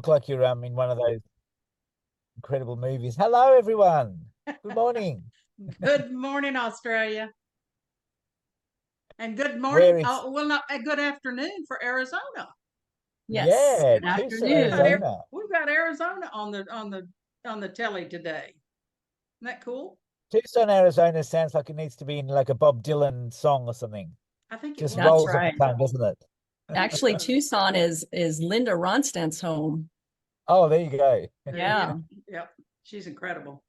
look like you're in one of those incredible movies. Hello, everyone. Good morning. Good morning, Australia. And good morning. Where it's Oh, well, not a good afternoon for Arizona. Yes, yeah, good Tucson, We've got afternoon. Arizona. we've got Arizona on the telly today. Isn't that cool? Tucson, Arizona sounds like it needs to be in like a Bob Dylan song or something. I think it Just was. That's rolls off the right. tongue, doesn't it? Actually, Tucson is Linda Ronstadt's home. Oh, there you go. Yeah. Yep. She's incredible.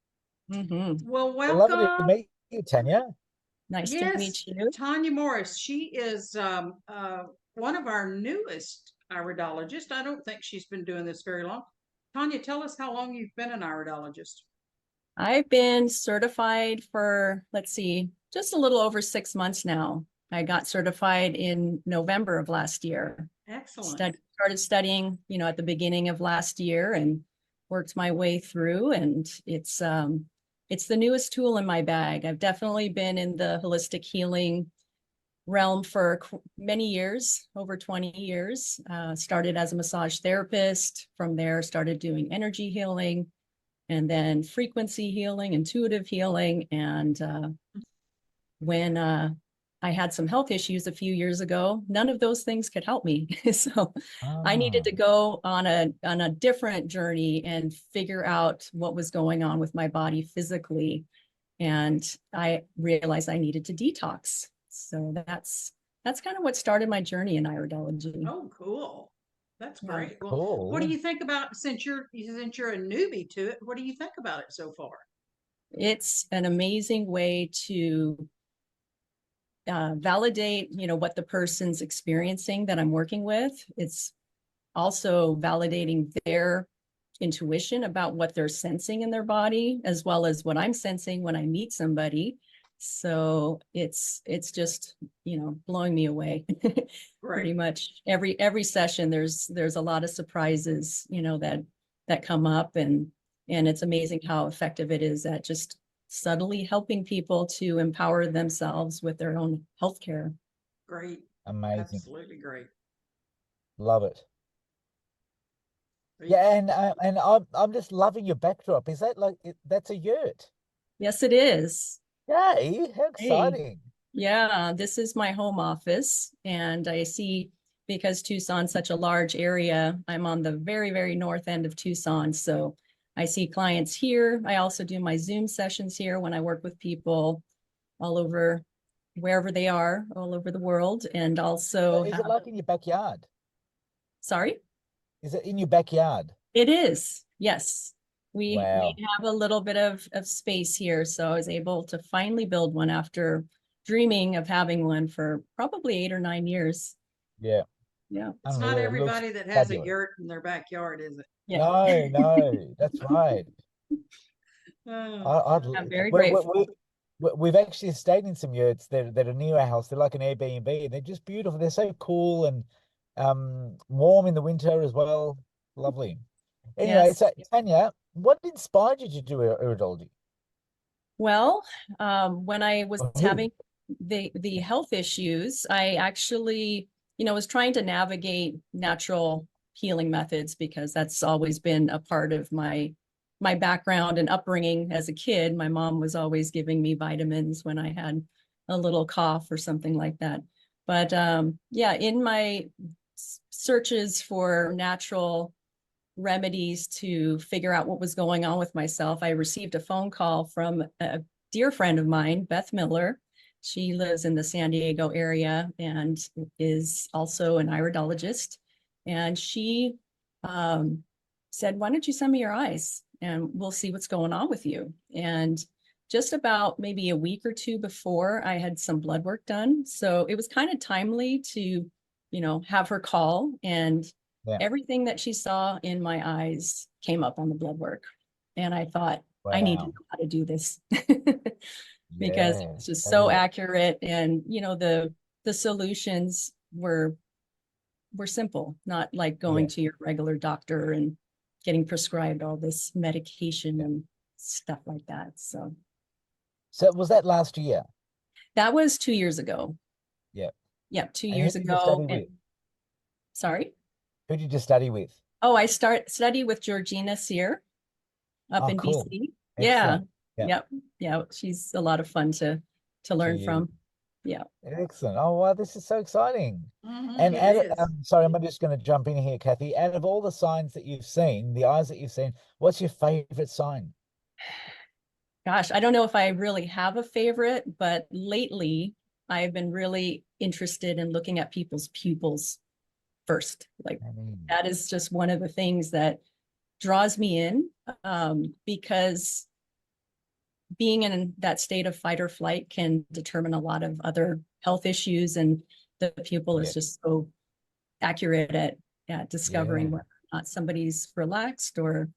hmm Well, Well, lovely to welcome. meet you, Tanya. Nice to Yes, meet you. Tania Morris. She is one of our newest iridologists. I don't think she's been doing this very long. Tanya, tell us how long you've been an iridologist. I've been certified for, let's see, just a little over 6 months now. I got certified in November of last year. Excellent. Started studying, at the beginning of last year and worked my way through. And it's the newest tool in my bag. I've definitely been in the holistic healing realm for many years, over 20 years. Started as a massage therapist. From there, started doing energy healing and then frequency healing, intuitive healing. And when I had some health issues a few years ago, none of those things could help me. So I needed Ah, to go on a different journey and figure out what was going on with my body physically. And I realized I needed to detox. So that's kind of what started my journey in iridology. Oh, cool. That's Yeah. great. Well, what do cool. you think about since you're a newbie to it? What do you think about it so far? It's an amazing way to validate, what the person's experiencing that I'm working with. It's also validating their intuition about what they're sensing in their body, as well as what I'm sensing when I meet somebody. So it's just, blowing me away. Pretty Great. much every session there's a lot of surprises, that come up, and it's amazing how effective it is at just subtly helping people to empower themselves with their own healthcare. Great. Amazing. Absolutely great. Love it. Great. Yeah, and I'm just loving your backdrop. Is that that's a yurt? Yes, it is. Yay, how Hey. exciting. Yeah, this is my home office, and I see, because Tucson's such a large area, I'm on the very, very north end of Tucson. So I see clients here. I also do my Zoom sessions here when I work with people all over, wherever they are, all over the world. And also Is it like in your backyard? sorry, Is it in your backyard? it is. Yes. We Wow. have a little bit of space here. So I was able to finally build one after dreaming of having one for probably 8 or 9 years. Yeah. Yeah. It's not Unreal. It looks everybody that has a fabulous. yurt in their backyard, is it? Yeah. No, no, that's right. Oh, I'd I'm very we, we, grateful. we've actually stayed in some yurts that are near our house. They're like an Airbnb, and they're just beautiful. They're so cool and warm in the winter as well. Lovely. Anyway, Yes. so Tanya, what inspired you to do iridology? Well, when I was Or who? having the health issues, I actually, was trying to navigate natural healing methods, because that's always been a part of my background and upbringing as a kid. My mom was always giving me vitamins when I had a little cough or something like that. But yeah, in my searches for natural remedies to figure out what was going on with myself, I received a phone call from a dear friend of mine, Beth Miller. She lives in the San Diego area and is also an iridologist. And she said, "Why don't you send me your eyes and we'll see what's going on with you?" And just about maybe a week or two before, I had some blood work done. So it was kind of timely to, have her call, and Yeah. everything that she saw in my eyes came up on the blood work. And I thought, I need to know Wow. how to do this because Yeah. it's just so Fabulous. accurate. And, the solutions were simple, not like Yeah. going to your regular doctor and getting prescribed all this medication Yeah. and stuff like that. So So was that last year? that was 2 years ago. Yeah. Yeah, two And who years did you ago. study And with? sorry. Who did you study with? Oh, I study with Georgina Sear up Oh, in cool. BC. Yeah. Excellent. Yeah. Yep. Yeah. She's a lot of fun to To learn you. from. Yeah. Excellent. Oh, wow, this is so exciting. Mhm, And it is. sorry, I'm just going to jump in here, Kathy. Out of all the signs that you've seen, the eyes that you've seen, what's your favorite sign? Gosh, I don't know if I really have a favorite, but lately I've been really interested in looking at people's pupils first. Like Mm, that is just one of the things that draws me in, because being in that state of fight or flight can determine a lot of other health issues, and the pupil yeah. is just so accurate at discovering Yeah. whether or not somebody's relaxed or,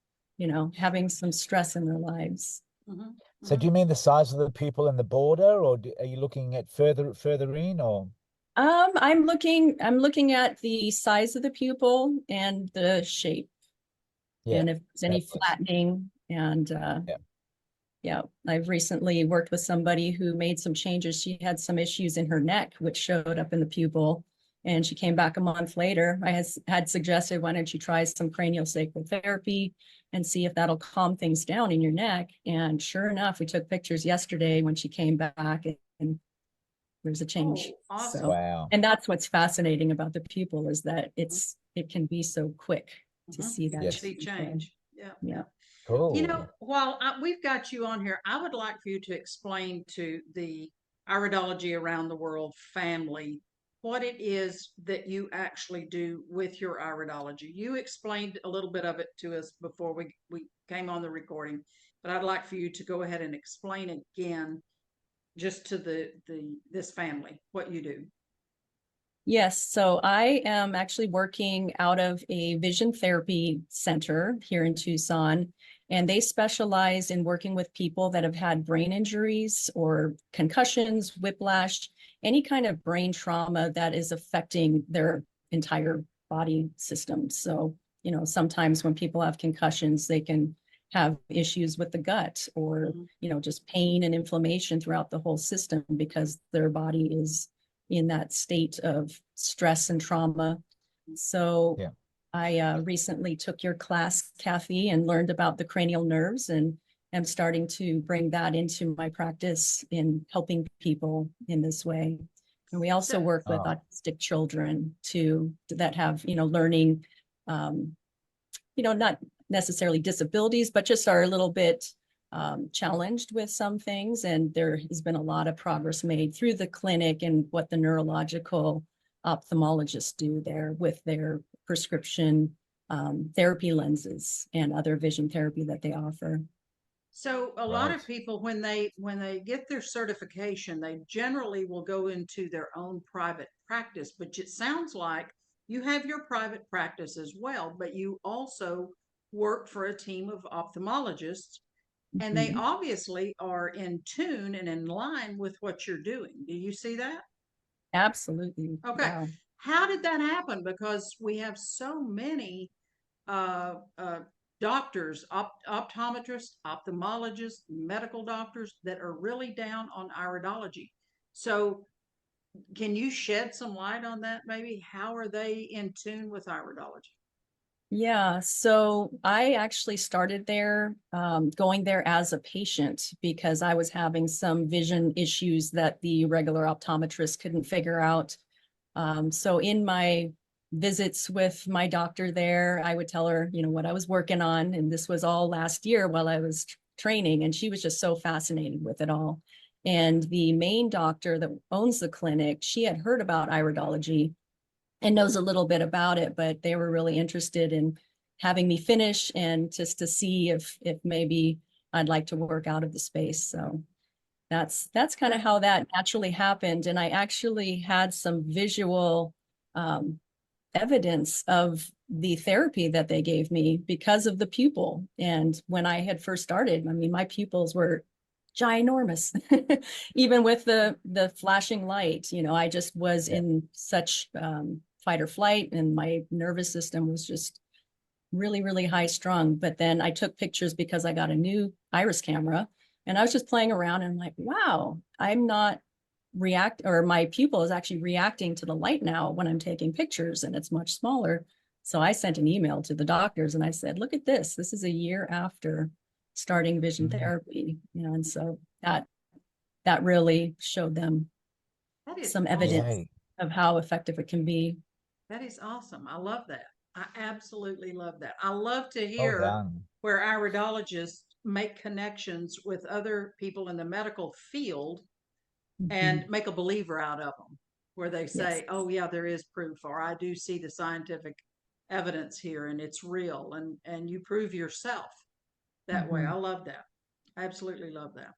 having some stress in their lives. Mhm, So do mhm. you mean the size of the pupil and the border, or are you looking at further in, or? I'm looking at the size of the pupil and the shape, Yeah, and if there's any fabulous. flattening. And Yeah. yeah, I've recently worked with somebody who made some changes. She had some issues in her neck, which showed up in the pupil. And she came back a month later. I had suggested, why don't you try some cranial sacral therapy and see if that'll calm things down in your neck. And sure enough, we took pictures yesterday when she came back, and there's a change. Oh, awesome. So, Wow. and that's what's fascinating about the pupil, is that it can be so quick to Mhm. see that. Yes. See change. Yeah. Yeah. Cool. While we've got you on here, I would like for you to explain to the Iridology Around the World family what it is that you actually do with your iridology. You explained a little bit of it to us before we came on the recording, but I'd like for you to go ahead and explain again just to this family what you do. Yes, so I am actually working out of a vision therapy center here in Tucson, and they specialize in working with people that have had brain injuries or concussions, whiplash, any kind of brain trauma that is affecting their entire body system. So, sometimes when people have concussions, they can have issues with the gut, or, Mhm. just pain and inflammation throughout the whole system because their body is in that state of stress and trauma. So Yeah. I recently took your class, Kathy, and learned about the cranial nerves, and am starting to bring that into my practice in helping people in this way. And we also So, work with Oh, autistic children too, that have, learning, not necessarily disabilities, but just are a little bit challenged with some things. And there has been a lot of progress made through the clinic and what the neurological ophthalmologists do there with their prescription therapy lenses and other vision therapy that they offer. So a lot right. of people, when they get their certification, they generally will go into their own private practice. But it sounds like you have your private practice as well, but you also work for a team of ophthalmologists, and they Mhm. obviously are in tune and in line with what you're doing. Do you see that? Absolutely. Okay. Yeah. How did that happen? Because we have so many uh, doctors, optometrists, ophthalmologists, medical doctors that are really down on iridology. So, can you shed some light on that? Maybe how are they in tune with iridology? Yeah, so I actually started there, going there as a patient because I was having some vision issues that the regular optometrist couldn't figure out. So in my visits with my doctor there, I would tell her, what I was working on. And this was all last year while I was training. And she was just so fascinated with it all. And the main doctor that owns the clinic, she had heard about iridology and knows a little bit about it, but they were really interested in having me finish and just to see if maybe I'd like to work out of the space. So that's kind of how that naturally happened. And I actually had some visual um, evidence of the therapy that they gave me because of the pupil. And when I had first started, I mean, my pupils were ginormous, even with the flashing light. I just was Yeah. in such fight or flight, and my nervous system was just really, really high strung. But then I took pictures because I got a new iris camera, and I was just playing around, and I'm like, wow, I'm not my pupil is actually reacting to the light now when I'm taking pictures, and it's much smaller. So I sent an email to the doctors and I said, look at this. This is a year after starting vision therapy, and so that really showed them That is some awesome. evidence of how effective it can be. That is awesome. I love that. I absolutely love that. I love to Well hear done. where iridologists make connections with other people in the medical field and make a believer out of them, where they say, Yes. oh yeah, there is proof, or I do see the scientific evidence here and it's real, and you prove yourself that way. I love that. I absolutely love that.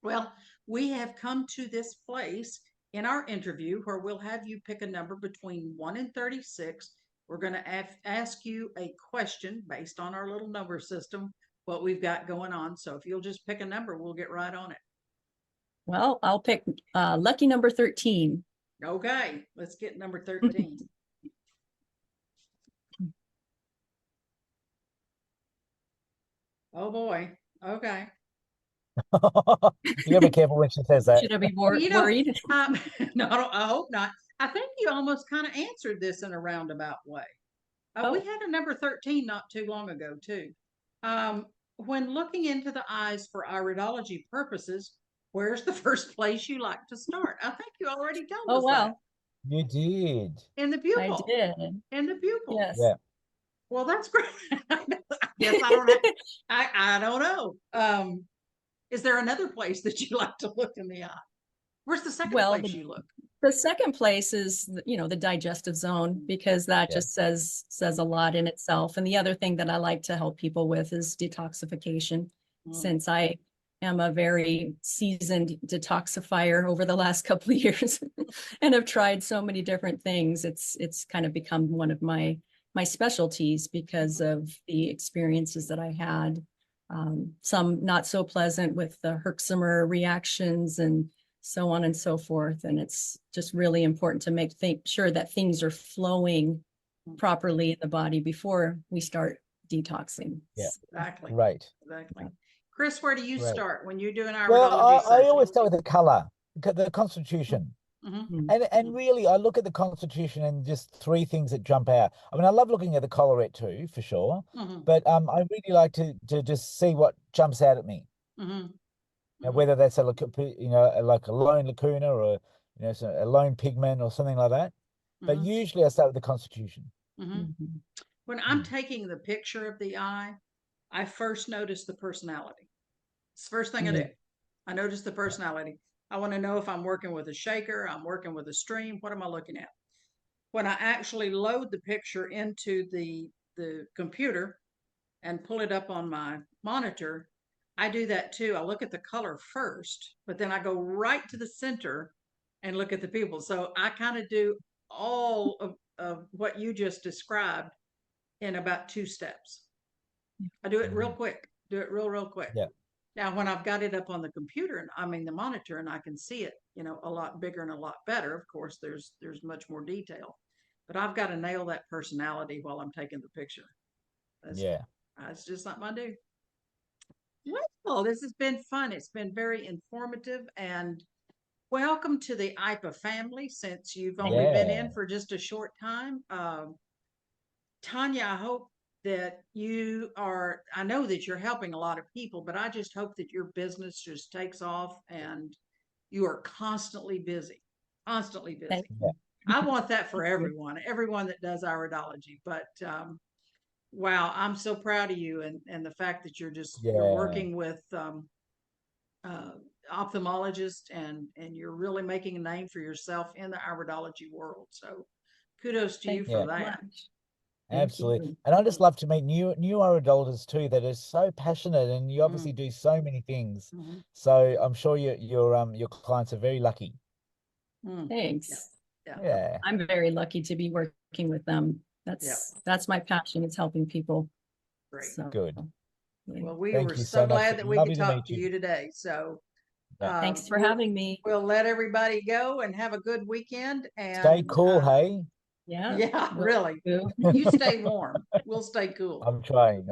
Well, we have come to this place in our interview where we'll have you pick a number between 1 and 36. We're going to ask you a question based on our little number system, what we've got going on. So if you'll just pick a number, we'll get right on it. Well, I'll pick lucky number 13. Okay, let's get number 13. Oh boy. Okay. You gotta be careful when she says that. Should I be You know, worried? no, I hope not. I think you almost kind of answered this in a roundabout way. We had a number 13 not too long ago, too. When looking into the eyes for iridology purposes, where's the first place you like to start? I think you already told Oh, us wow. that. You did. In the I pupil. did. In the pupil. Yes. Yeah. Well, that's great. I guess I don't have, I don't know. Is there another place that you like to look in the eye? Where's the second Well, place you look? the second place is, the digestive zone, because that Yeah. just says a lot in itself. And the other thing that I like to help people with is detoxification, since I am a very seasoned detoxifier over the last couple of years and have tried so many different things. It's kind of become one of my specialties because of the experiences that I had. Some not so pleasant with the Herxheimer reactions and so on and so forth. And it's just really important to make sure that things are flowing properly in the body before we start detoxing. Yeah. Exactly. Right. Exactly. Chris, where do you Right. start when you do an iridology Well, I session? always start with the color, the constitution. Mhm. And really, I look at the constitution and just three things that jump out. I mean, I love looking at the collarette too, for sure. But I really like to just see what jumps out at me. Now, whether that's like a lone lacuna or a lone pigment or something like that. But usually, I start with the constitution. When I'm taking the picture of the eye, I first notice the personality. It's the first thing I do. I notice the personality. I want to know if I'm working with a shaker, I'm working with a stream. What am I looking at? When I actually load the picture into the computer and pull it up on my monitor, I do that too. I look at the color first, but then I go right to the center and look at the people. So I kind of do all of what you just described in about 2 steps. I do it real quick. Do it real quick. Yeah. Now, when I've got it up on the computer and the monitor, and I can see it, a lot bigger and a lot better. Of course, there's much more detail, but I've got to nail that personality while I'm taking the picture. That's just something I do. Well, this has been fun. It's been very informative, and welcome to the IIPA family. Since you've only been in for just a short time, Tania, I hope that I know that you're helping a lot of people, but I just hope that your business just takes off and you are constantly busy. Thank you. I want that for everyone that does iridology. But wow, I'm so proud of you and the fact that you're working with ophthalmologists and you're really making a name for yourself in the iridology world. So kudos to you for that. Absolutely. And I just love to meet new iridologists too that are so passionate, and you obviously do so many things. So I'm sure your clients are very lucky. Thanks. Yeah. I'm very lucky to be working with them. That's my passion. It's helping people. Great. So, Good. Well, we Thank were you so so much. glad that we Lovely could to talk meet to you. you today. So thanks for having me. We'll let everybody go and have a good weekend. And stay cool, hey? Yeah, really. You stay warm. We'll stay cool. I'm trying.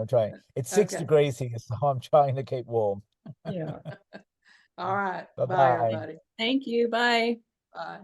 It's 6 degrees here, so I'm trying to keep warm. Yeah. All right. Bye-bye. Bye, everybody. Thank you. Bye. Bye.